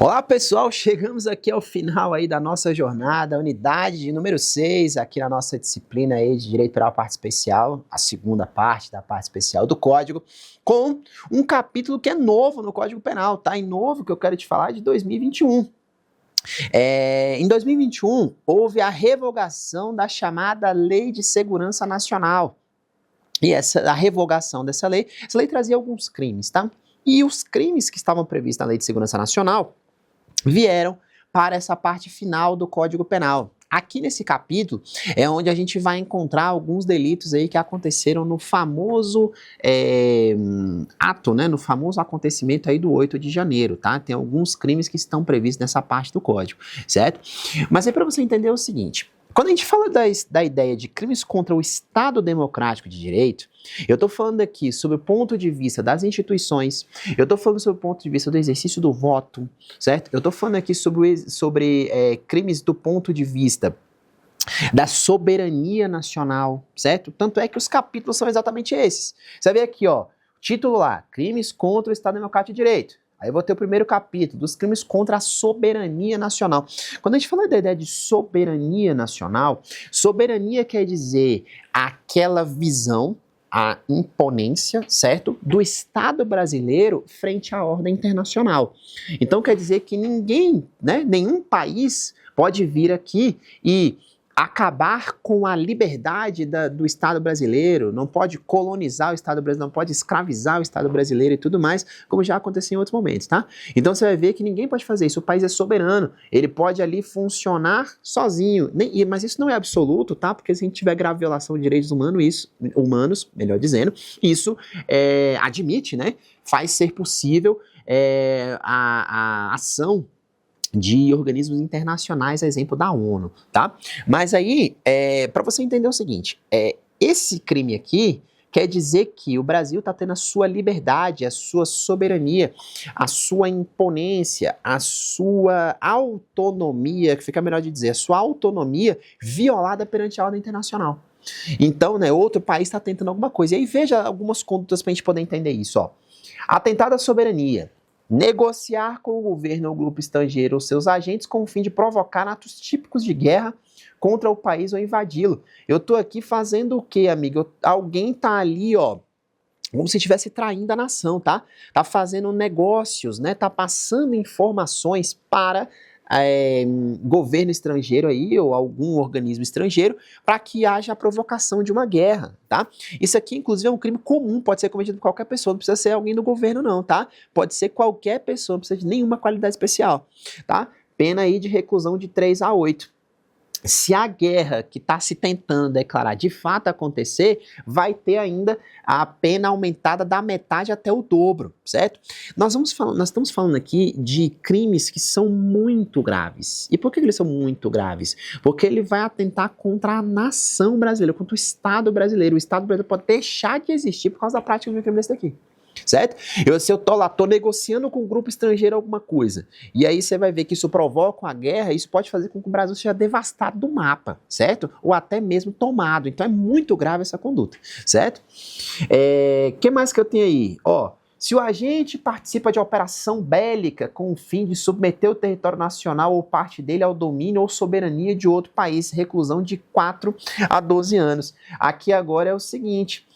Olá pessoal, chegamos aqui ao final aí da nossa jornada, unidade de número 6, aqui na nossa disciplina aí de Direito Penal Parte Especial, a segunda parte da parte especial do Código, com um capítulo que é novo no Código Penal, tá? Em novo que eu quero te falar de 2021. Em 2021, houve a revogação da chamada Lei de Segurança Nacional. E a revogação dessa lei, essa lei trazia alguns crimes, tá? E os crimes que estavam previstos na Lei de Segurança Nacional vieram para essa parte final do Código Penal. Aqui nesse capítulo é onde a gente vai encontrar alguns delitos aí que aconteceram no famoso ato, né, no famoso acontecimento aí do 8 de janeiro, tá? Tem alguns crimes que estão previstos nessa parte do Código, certo? Mas é para você entender o seguinte, quando a gente fala da ideia de crimes contra o Estado Democrático de Direito, eu estou falando aqui sobre o ponto de vista das instituições, eu estou falando sobre o ponto de vista do exercício do voto, certo? Eu estou falando aqui sobre crimes do ponto de vista da soberania nacional, certo? Tanto é que os capítulos são exatamente esses. Você vê aqui, ó, título lá, crimes contra o Estado Democrático de Direito. Aí eu vou ter o primeiro capítulo, dos crimes contra a soberania nacional. Quando a gente fala da ideia de soberania nacional, soberania quer dizer aquela visão, a imponência, certo? Do Estado brasileiro frente à ordem internacional. Então quer dizer que ninguém, né, nenhum país pode vir aqui e acabar com a liberdade do Estado brasileiro, não pode colonizar o Estado brasileiro, não pode escravizar o Estado brasileiro e tudo mais, como já aconteceu em outros momentos, tá? Então você vai ver que ninguém pode fazer isso, o país é soberano, ele pode ali funcionar sozinho, mas isso não é absoluto, tá? Porque se a gente tiver grave violação de direitos humanos, melhor dizendo, isso admite, né? Faz ser possível a ação de organismos internacionais, a exemplo da ONU, tá? Mas aí, para você entender o seguinte, esse crime aqui quer dizer que o Brasil está tendo a sua liberdade, a sua soberania, a sua imponência, a sua autonomia, que fica melhor de dizer, a sua autonomia violada perante a ordem internacional. Então, né, outro país está tentando alguma coisa. E aí veja algumas condutas para a gente poder entender isso, ó. Atentado à soberania. Negociar com o governo ou grupo estrangeiro ou seus agentes com o fim de provocar atos típicos de guerra contra o país ou invadi-lo. Eu tô aqui fazendo o quê, amigo? Alguém tá ali, ó, como se estivesse traindo a nação, tá? Tá fazendo negócios, né? Tá passando informações para governo estrangeiro aí, ou algum organismo estrangeiro, para que haja a provocação de uma guerra, tá? Isso aqui, inclusive, é um crime comum, pode ser cometido por qualquer pessoa, não precisa ser alguém do governo não, tá? Pode ser qualquer pessoa, não precisa de nenhuma qualidade especial, tá? Pena aí de reclusão de 3 a 8. Se a guerra que está se tentando declarar de fato acontecer, vai ter ainda a pena aumentada da metade até o dobro, certo? Nós estamos falando aqui de crimes que são muito graves. E por que eles são muito graves? Porque ele vai atentar contra a nação brasileira, contra o Estado brasileiro. O Estado brasileiro pode deixar de existir por causa da prática de um crime desse daqui. Certo? Se eu tô lá, tô negociando com um grupo estrangeiro alguma coisa, e aí você vai ver que isso provoca uma guerra, isso pode fazer com que o Brasil seja devastado do mapa, certo? Ou até mesmo tomado. Então é muito grave essa conduta, certo? Que mais que eu tenho aí? Ó, se o agente participa de operação bélica com o fim de submeter o território nacional ou parte dele ao domínio ou soberania de outro país, reclusão de 4 a 12 anos. Aqui agora é o seguinte,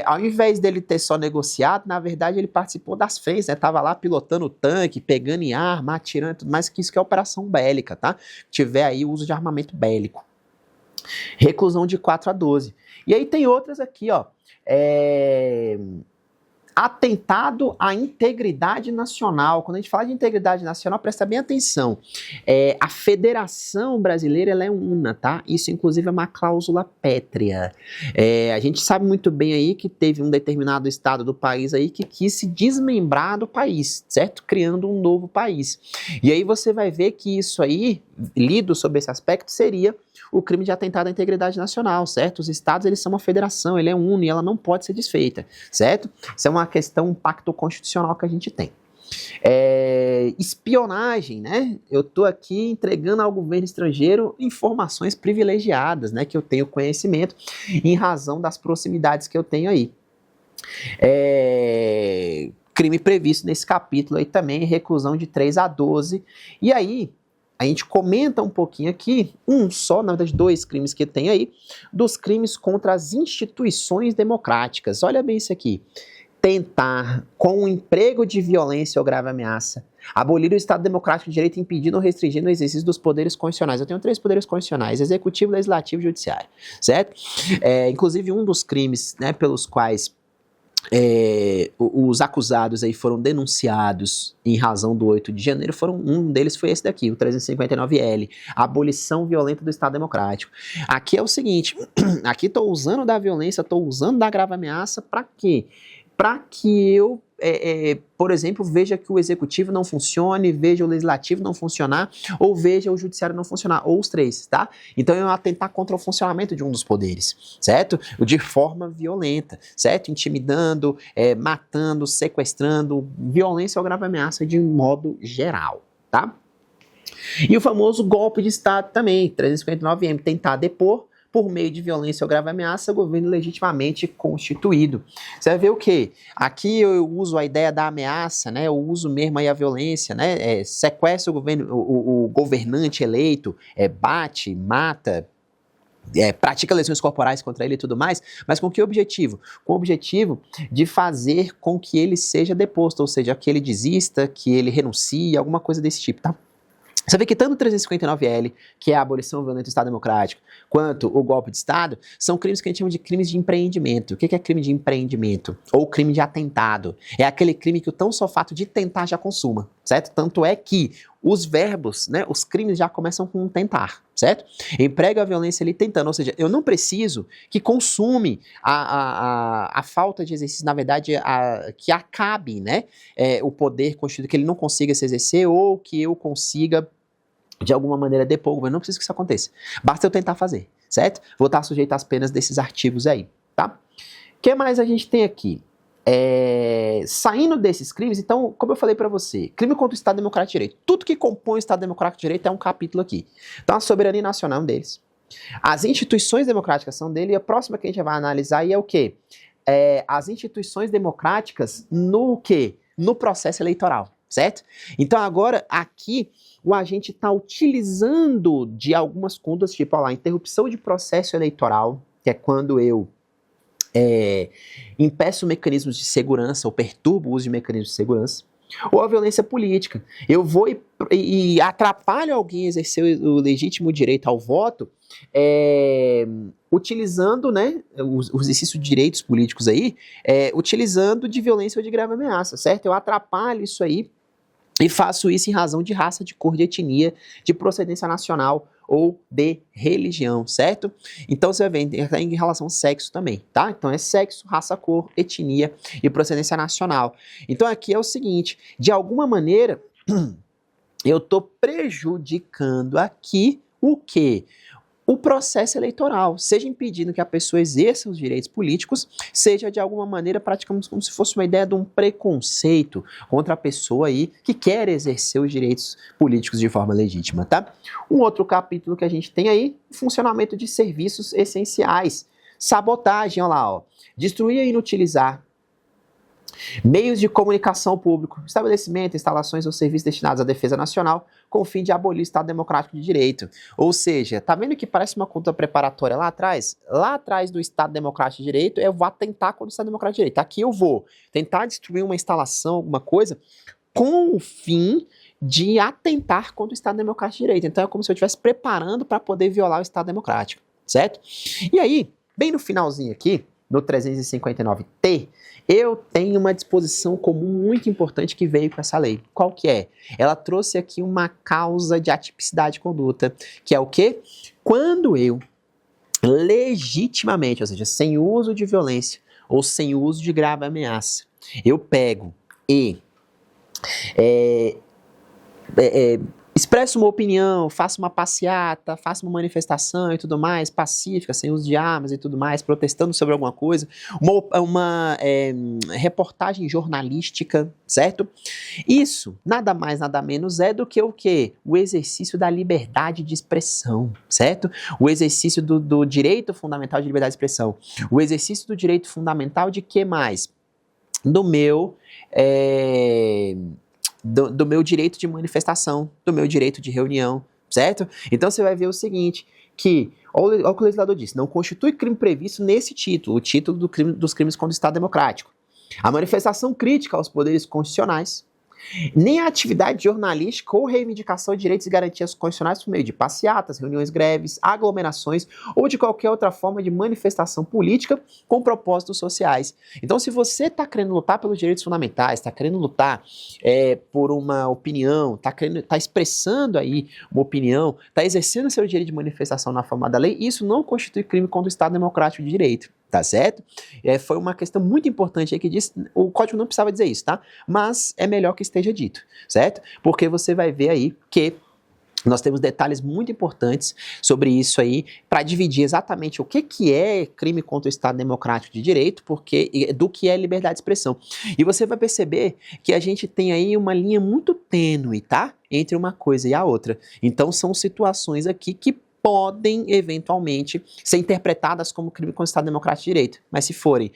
ao invés dele ter só negociado, na verdade ele participou das frentes, né? Tava lá pilotando o tanque, pegando em arma, atirando e tudo mais, que isso que é operação bélica, tá? Tiver aí o uso de armamento bélico. Reclusão de 4 a 12. E aí tem outras aqui, ó. Atentado à integridade nacional. Quando a gente fala de integridade nacional, presta bem atenção. A Federação Brasileira, ela é una, tá? Isso, inclusive, é uma cláusula pétrea. A gente sabe muito bem aí que teve um determinado estado do país aí que quis se desmembrar do país, certo? Criando um novo país. E aí você vai ver que isso aí, lido sobre esse aspecto, seria o crime de atentado à integridade nacional, certo? Os estados, eles são uma federação, ele é uno e ela não pode ser desfeita, certo? Isso é uma questão, um pacto constitucional que a gente tem. Espionagem, né? Eu tô aqui entregando ao governo estrangeiro informações privilegiadas, né? Que eu tenho conhecimento em razão das proximidades que eu tenho aí. crime previsto nesse capítulo aí também, reclusão de 3 a 12. E aí, a gente comenta um pouquinho aqui, na verdade 2 crimes que tem aí, dos crimes contra as instituições democráticas. Olha bem isso aqui. Tentar, com o emprego de violência ou grave ameaça, abolir o Estado Democrático de Direito impedindo ou restringindo o exercício dos poderes constitucionais. Eu tenho 3 poderes constitucionais, executivo, legislativo e judiciário, certo? Inclusive um dos crimes, né, pelos quais os acusados aí foram denunciados em razão do 8 de janeiro, um deles foi esse daqui, o 359L, a abolição violenta do Estado Democrático. Aqui é o seguinte, aqui estou usando da violência, estou usando da grave ameaça, para quê? Para que eu, por exemplo, veja que o executivo não funcione, veja o legislativo não funcionar, ou veja o judiciário não funcionar, ou os 3, tá? Então eu atentar contra o funcionamento de um dos poderes, certo? De forma violenta, certo? Intimidando, matando, sequestrando, violência ou grave ameaça de modo geral, tá? E o famoso golpe de Estado também, 359M, tentar depor por meio de violência ou grave ameaça, governo legitimamente constituído. Você vai ver o quê? Aqui eu uso a ideia da ameaça, né? Eu uso mesmo aí a violência, né? Sequestra o governante eleito, bate, mata, pratica lesões corporais contra ele e tudo mais, mas com que objetivo? Com o objetivo de fazer com que ele seja deposto, ou seja, que ele desista, que ele renuncie, alguma coisa desse tipo, tá? Você vê que tanto o 359L, que é a abolição violenta do Estado Democrático, quanto o golpe de Estado, são crimes que a gente chama de crimes de empreendimento. O que é crime de empreendimento? Ou crime de atentado? É aquele crime que o tão só fato de tentar já consuma, certo? Tanto é que os verbos, né, os crimes já começam com um tentar, certo? Emprega a violência ali tentando, ou seja, eu não preciso que consume a falta de exercício, na verdade, que acabe, né, o poder constituído, que ele não consiga se exercer ou que eu consiga de alguma maneira depor o governo. Não precisa que isso aconteça. Basta eu tentar fazer, certo? Vou estar sujeito às penas desses artigos aí, tá? O que mais a gente tem aqui? Saindo desses crimes, então, como eu falei pra você, crime contra o Estado Democrático de Direito. Tudo que compõe o Estado Democrático de Direito é um capítulo aqui. Então, a soberania nacional é um deles. As instituições democráticas são dele, e a próxima que a gente vai analisar aí é o quê? As instituições democráticas no quê? No processo eleitoral, certo? Então, agora, aqui, o agente está utilizando de algumas condutas, tipo, ó lá, interrupção de processo eleitoral, que é quando eu impeço mecanismos de segurança ou perturbo o uso de mecanismos de segurança, ou a violência política. Eu vou e atrapalho alguém a exercer o legítimo direito ao voto, utilizando, né, o exercício de direitos políticos aí, utilizando de violência ou de grave ameaça, certo? Eu atrapalho isso aí e faço isso em razão de raça, de cor, de etnia, de procedência nacional ou de religião, certo? Então você vai ver em relação ao sexo também, tá? Então é sexo, raça, cor, etnia e procedência nacional. Então aqui é o seguinte, de alguma maneira eu estou prejudicando aqui o quê? O processo eleitoral, seja impedindo que a pessoa exerça os direitos políticos, seja de alguma maneira praticamos como se fosse uma ideia de um preconceito contra a pessoa aí que quer exercer os direitos políticos de forma legítima, tá? Um outro capítulo que a gente tem aí, funcionamento de serviços essenciais, sabotagem, olha lá, ó, destruir e inutilizar meios de comunicação público, estabelecimento, instalações ou serviços destinados à defesa nacional, com o fim de abolir o Estado Democrático de Direito. Ou seja, tá vendo que parece uma conta preparatória lá atrás? Lá atrás do Estado Democrático de Direito, eu vou atentar contra o Estado Democrático de Direito. Aqui eu vou tentar destruir uma instalação, alguma coisa, com o fim de atentar contra o Estado Democrático de Direito. Então é como se eu estivesse preparando para poder violar o Estado Democrático, certo? E aí, bem no finalzinho aqui, no 359T, eu tenho uma disposição comum muito importante que veio com essa lei. Qual que é? Ela trouxe aqui uma causa de atipicidade de conduta, que é o quê? Quando eu legitimamente, ou seja, sem uso de violência ou sem uso de grave ameaça, eu pego e expresso uma opinião, faço uma passeata, faço uma manifestação e tudo mais, pacífica, sem uso de armas e tudo mais, protestando sobre alguma coisa, uma reportagem jornalística, certo? Isso, nada mais, nada menos é do que o quê? O exercício da liberdade de expressão, certo? O exercício do direito fundamental de liberdade de expressão. O exercício do direito fundamental de que mais? do meu, do meu direito de manifestação, do meu direito de reunião, certo? Então você vai ver o seguinte, que, olha o que o legislador disse, não constitui crime previsto nesse título, o título dos crimes contra o Estado Democrático. A manifestação crítica aos poderes constitucionais, nem a atividade jornalística ou reivindicação de direitos e garantias constitucionais por meio de passeatas, reuniões, greves, aglomerações ou de qualquer outra forma de manifestação política com propósitos sociais. Então, se você está querendo lutar pelos direitos fundamentais, está querendo lutar por uma opinião, está expressando aí uma opinião, está exercendo seu direito de manifestação na forma da lei, isso não constitui crime contra o Estado Democrático de Direito. Tá certo? Foi uma questão muito importante aí que diz, o código não precisava dizer isso, tá? Mas é melhor que esteja dito, certo? Porque você vai ver aí que nós temos detalhes muito importantes sobre isso aí, para dividir exatamente o que é crime contra o Estado Democrático de Direito, do que é liberdade de expressão. E você vai perceber que a gente tem aí uma linha muito tênue, tá? Entre uma coisa e a outra. Então são situações aqui que podem, eventualmente, ser interpretadas como crime contra o Estado Democrático de Direito. Mas se forem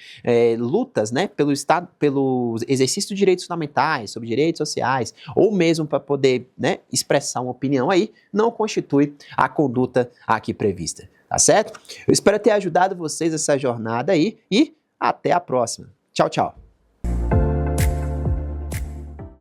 lutas, né, pelo exercício de direitos fundamentais, sobre direitos sociais, ou mesmo para poder, né, expressar uma opinião aí, não constitui a conduta aqui prevista. Tá certo? Eu espero ter ajudado vocês nessa jornada aí e até a próxima. Tchau, tchau.